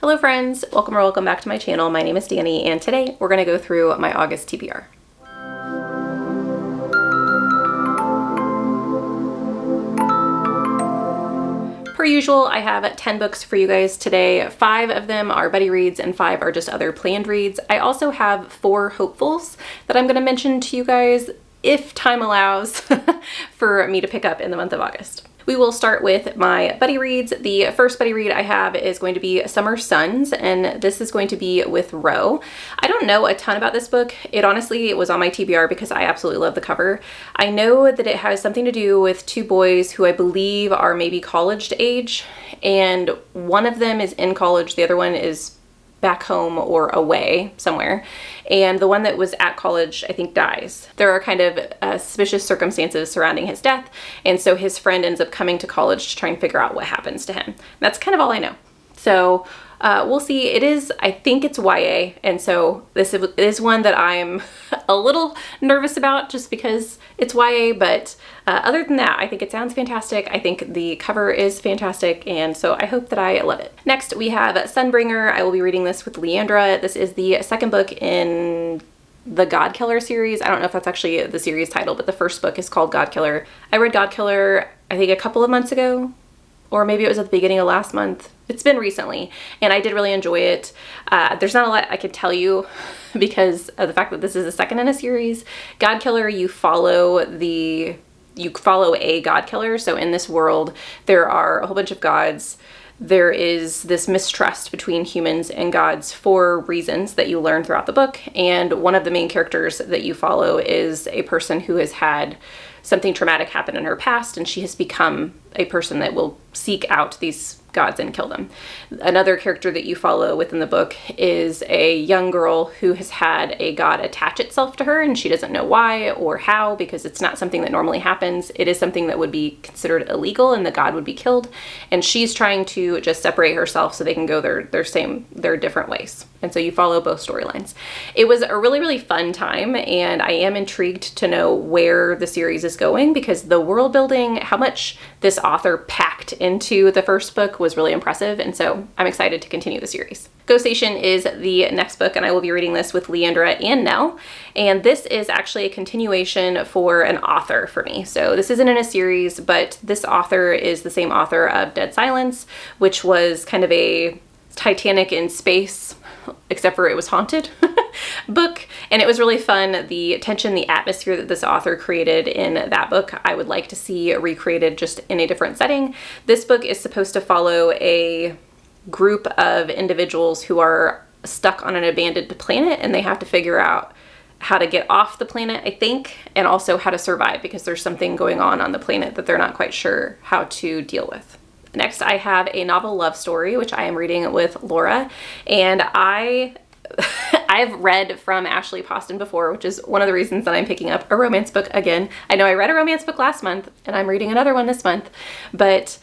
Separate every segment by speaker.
Speaker 1: Hello friends, welcome or welcome back to my channel. My name is Danny and today we're going to go through my August TBR. Per usual, I have 10 books for you guys today. 5 of them are buddy reads and 5 are just other planned reads. I also have 4 hopefuls that I'm going to mention to you guys if time allows for me to pick up in the month of August. We will start with my buddy reads. The first buddy read I have is going to be Summer Suns, and this is going to be with Ro. I don't know a ton about this book. It was on my TBR because I absolutely love the cover. I know that it has something to do with 2 boys who I believe are maybe college age, and one of them is in college, the other one is back home or away somewhere, and the one that was at college I think dies. There are kind of suspicious circumstances surrounding his death, and so his friend ends up coming to college to try and figure out what happens to him. That's kind of all I know. So we'll see. I think it's YA, and so this is one that I'm a little nervous about just because it's YA, but other than that, I think it sounds fantastic. I think the cover is fantastic, and so I hope that I love it. Next, we have Sunbringer. I will be reading this with Leandra. This is the second book in the God Killer series. I don't know if that's actually the series title, but the first book is called God Killer. I read God Killer, I think a couple of months ago, or maybe it was at the beginning of last month. It's been recently, and I did really enjoy it. There's not a lot I could tell you because of the fact that this is the second in a series. God Killer, you follow a God Killer. So in this world, there are a whole bunch of gods. There is this mistrust between humans and gods for reasons that you learn throughout the book. And one of the main characters that you follow is a person who has had something traumatic happen in her past, and she has become a person that will seek out these gods and kill them. Another character that you follow within the book is a young girl who has had a god attach itself to her, and she doesn't know why or how, because it's not something that normally happens. It is something that would be considered illegal and the god would be killed, and she's trying to just separate herself so they can go their different ways. And so you follow both storylines. It was a really, really fun time, and I am intrigued to know where the series is going because the world building, how much this author packed into the first book was really impressive, and so I'm excited to continue the series. Go Station is the next book, and I will be reading this with Leandra and Nell, and this is actually a continuation for an author for me. So this isn't in a series, but this author is the same author of Dead Silence, which was kind of a Titanic in space, except for it was haunted book, and it was really fun. The tension, the atmosphere that this author created in that book, I would like to see recreated just in a different setting. This book is supposed to follow a group of individuals who are stuck on an abandoned planet, and they have to figure out how to get off the planet, I think, and also how to survive because there's something going on the planet that they're not quite sure how to deal with. Next, I have a novel love story, which I am reading with Laura, and I've read from Ashley Poston before, which is one of the reasons that I'm picking up a romance book again. I know I read a romance book last month, and I'm reading another one this month, but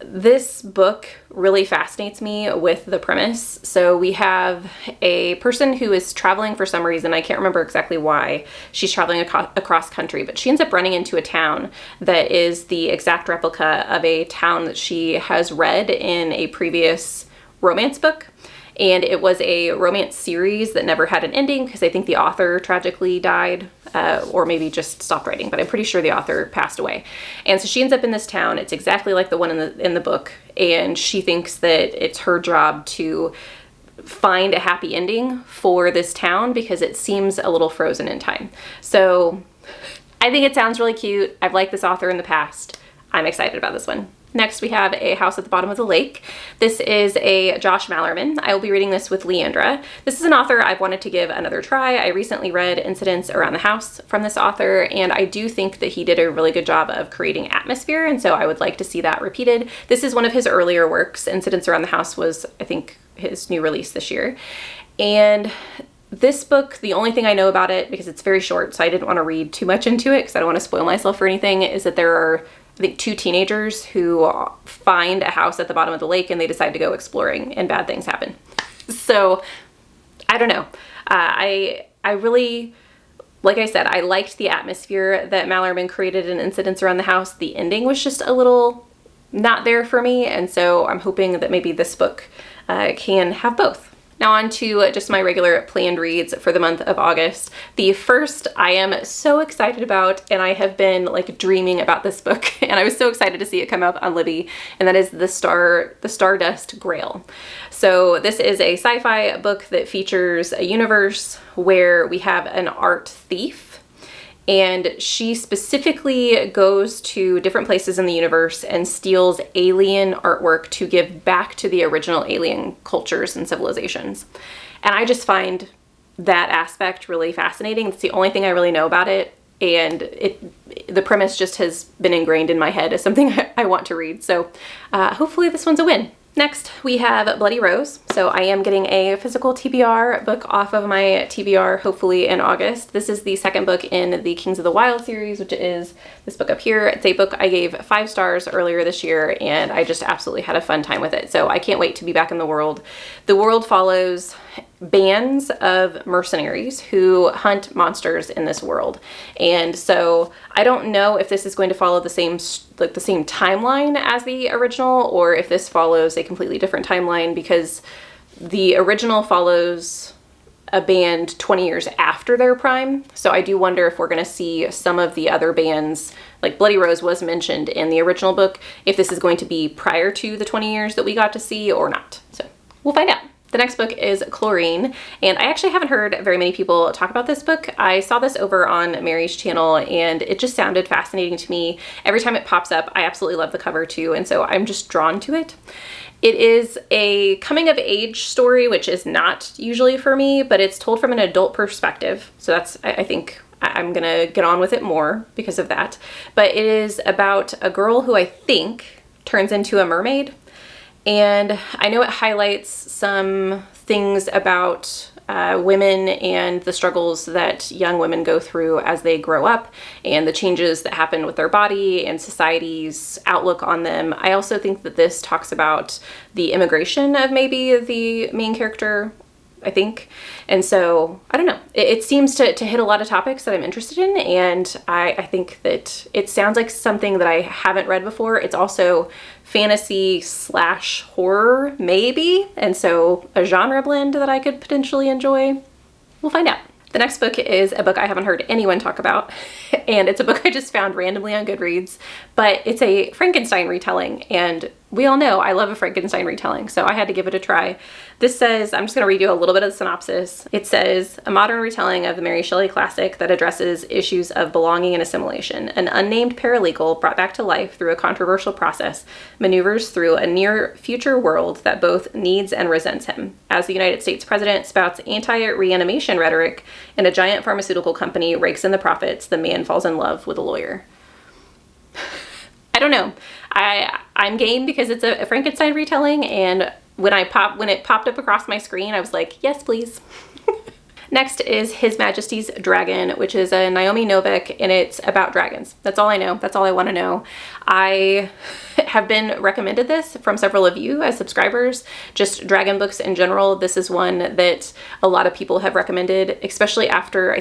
Speaker 1: this book really fascinates me with the premise. So we have a person who is traveling for some reason. I can't remember exactly why she's traveling across country, but she ends up running into a town that is the exact replica of a town that she has read in a previous romance book. And it was a romance series that never had an ending because I think the author tragically died or maybe just stopped writing, but I'm pretty sure the author passed away. And so she ends up in this town. It's exactly like the one in the book, and she thinks that it's her job to find a happy ending for this town because it seems a little frozen in time. So I think it sounds really cute. I've liked this author in the past. I'm excited about this one. Next, we have A House at the Bottom of the Lake. This is a Josh Malerman. I will be reading this with Leandra. This is an author I've wanted to give another try. I recently read Incidents Around the House from this author, and I do think that he did a really good job of creating atmosphere, and so I would like to see that repeated. This is one of his earlier works. Incidents Around the House was, I think, his new release this year. And this book, the only thing I know about it, because it's very short, so I didn't want to read too much into it because I don't want to spoil myself or anything, is that there are, I think, 2 teenagers who find a house at the bottom of the lake and they decide to go exploring and bad things happen. So I don't know. I really, like I said, I liked the atmosphere that Malerman created in Incidents Around the House. The ending was just a little not there for me, and so I'm hoping that maybe this book can have both. Now on to just my regular planned reads for the month of August. The first I am so excited about, and I have been like dreaming about this book, and I was so excited to see it come out on Libby, and that is the Stardust Grail. So this is a sci-fi book that features a universe where we have an art thief, and she specifically goes to different places in the universe and steals alien artwork to give back to the original alien cultures and civilizations. And I just find that aspect really fascinating. It's the only thing I really know about it, and the premise just has been ingrained in my head as something I want to read. So hopefully this one's a win. Next, we have Bloody Rose. So I am getting a physical TBR book off of my TBR, hopefully in August. This is the second book in the Kings of the Wild series, which is this book up here. It's a book I gave 5 stars earlier this year, and I just absolutely had a fun time with it. So I can't wait to be back in the world. The world follows bands of mercenaries who hunt monsters in this world. And so I don't know if this is going to follow the same timeline as the original, or if this follows a completely different timeline, because the original follows a band 20 years after their prime. So I do wonder if we're going to see some of the other bands, like Bloody Rose was mentioned in the original book, if this is going to be prior to the 20 years that we got to see or not. So we'll find out. The next book is Chlorine, and I actually haven't heard very many people talk about this book. I saw this over on Mary's channel, and it just sounded fascinating to me. Every time it pops up, I absolutely love the cover too, and so I'm just drawn to it. It is a coming-of-age story, which is not usually for me, but it's told from an adult perspective, so that's, I think, I'm gonna get on with it more because of that. But it is about a girl who I think turns into a mermaid. And I know it highlights some things about women and the struggles that young women go through as they grow up, and the changes that happen with their body and society's outlook on them. I also think that this talks about the immigration of maybe the main character, I think. And so, I don't know. It seems to hit a lot of topics that I'm interested in, and I think that it sounds like something that I haven't read before. It's also fantasy/horror, maybe, and so a genre blend that I could potentially enjoy. We'll find out. The next book is a book I haven't heard anyone talk about, and it's a book I just found randomly on Goodreads, but it's a Frankenstein retelling, and we all know I love a Frankenstein retelling, so I had to give it a try. This says, I'm just going to read you a little bit of the synopsis. It says, a modern retelling of the Mary Shelley classic that addresses issues of belonging and assimilation. An unnamed paralegal brought back to life through a controversial process maneuvers through a near-future world that both needs and resents him. As the United States president spouts anti-reanimation rhetoric and a giant pharmaceutical company rakes in the profits, the man falls in love with a lawyer. I don't know. I'm game because it's a Frankenstein retelling, and when it popped up across my screen, I was like, yes, please. Next is His Majesty's Dragon, which is a Naomi Novik, and it's about dragons. That's all I know. That's all I want to know. I have been recommended this from several of you as subscribers, just dragon books in general. This is one that a lot of people have recommended, especially after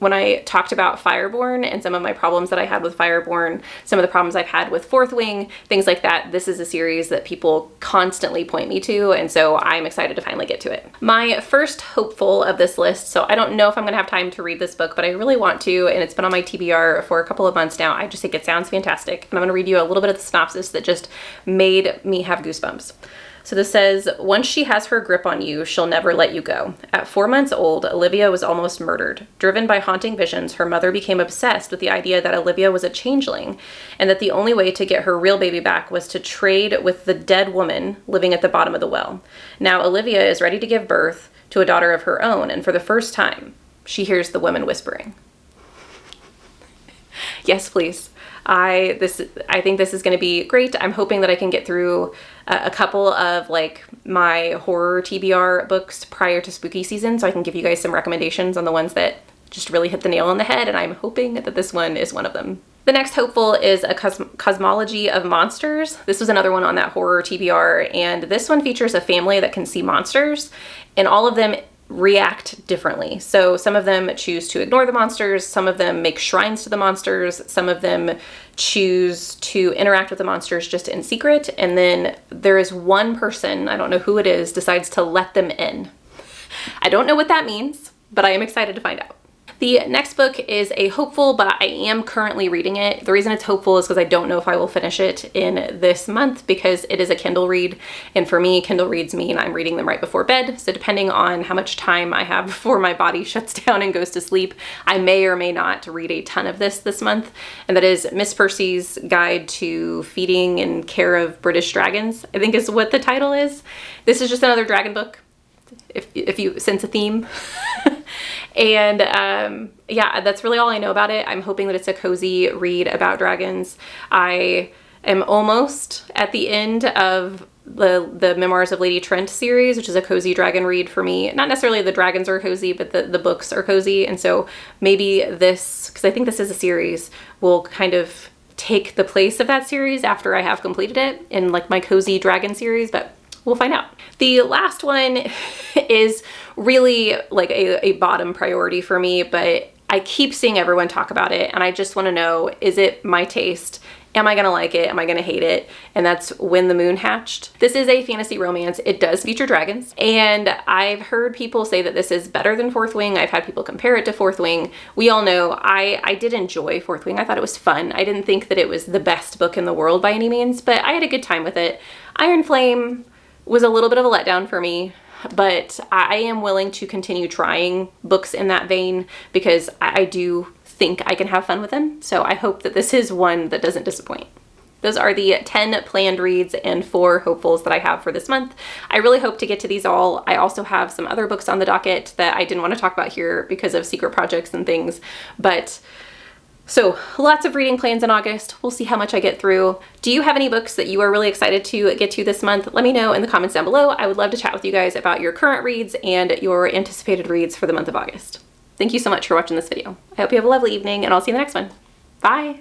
Speaker 1: when I talked about Fireborn and some of my problems that I had with Fireborn, some of the problems I've had with Fourth Wing, things like that. This is a series that people constantly point me to, and so I'm excited to finally get to it. My first hopeful of this list, so I don't know if I'm gonna have time to read this book, but I really want to, and it's been on my TBR for a couple of months now. I just think it sounds fantastic, and I'm gonna read you a little bit of the synopsis that just made me have goosebumps. So this says, once she has her grip on you, she'll never let you go. At 4 months old, Olivia was almost murdered. Driven by haunting visions, her mother became obsessed with the idea that Olivia was a changeling, and that the only way to get her real baby back was to trade with the dead woman living at the bottom of the well. Now Olivia is ready to give birth to a daughter of her own, and for the first time, she hears the women whispering. Yes, please. I think this is going to be great. I'm hoping that I can get through a couple of like my horror TBR books prior to spooky season, so I can give you guys some recommendations on the ones that just really hit the nail on the head, and I'm hoping that this one is one of them. The next hopeful is a Cosmology of Monsters. This was another one on that horror TBR, and this one features a family that can see monsters, and all of them react differently. So some of them choose to ignore the monsters, some of them make shrines to the monsters, some of them choose to interact with the monsters just in secret, and then there is one person, I don't know who it is, decides to let them in. I don't know what that means, but I am excited to find out. The next book is a hopeful, but I am currently reading it. The reason it's hopeful is because I don't know if I will finish it in this month because it is a Kindle read. And for me, Kindle reads mean I'm reading them right before bed. So depending on how much time I have before my body shuts down and goes to sleep, I may or may not read a ton of this month. And that is Miss Percy's Guide to Feeding and Care of British Dragons, I think is what the title is. This is just another dragon book, if you sense a theme. And yeah, that's really all I know about it. I'm hoping that it's a cozy read about dragons. I am almost at the end of the Memoirs of Lady Trent series, which is a cozy dragon read for me. Not necessarily the dragons are cozy, but the books are cozy. And so maybe this, because I think this is a series, will kind of take the place of that series after I have completed it in like my cozy dragon series, but we'll find out. The last one is really like a bottom priority for me, but I keep seeing everyone talk about it and I just want to know, is it my taste? Am I gonna like it? Am I gonna hate it? And that's When the Moon Hatched. This is a fantasy romance. It does feature dragons, and I've heard people say that this is better than Fourth Wing. I've had people compare it to Fourth Wing. We all know I did enjoy Fourth Wing. I thought it was fun. I didn't think that it was the best book in the world by any means, but I had a good time with it. Iron Flame was a little bit of a letdown for me, but I am willing to continue trying books in that vein because I do think I can have fun with them. So I hope that this is one that doesn't disappoint. Those are the 10 planned reads and 4 hopefuls that I have for this month. I really hope to get to these all. I also have some other books on the docket that I didn't want to talk about here because of secret projects and things, but so lots of reading plans in August. We'll see how much I get through. Do you have any books that you are really excited to get to this month? Let me know in the comments down below. I would love to chat with you guys about your current reads and your anticipated reads for the month of August. Thank you so much for watching this video. I hope you have a lovely evening and I'll see you in the next one. Bye.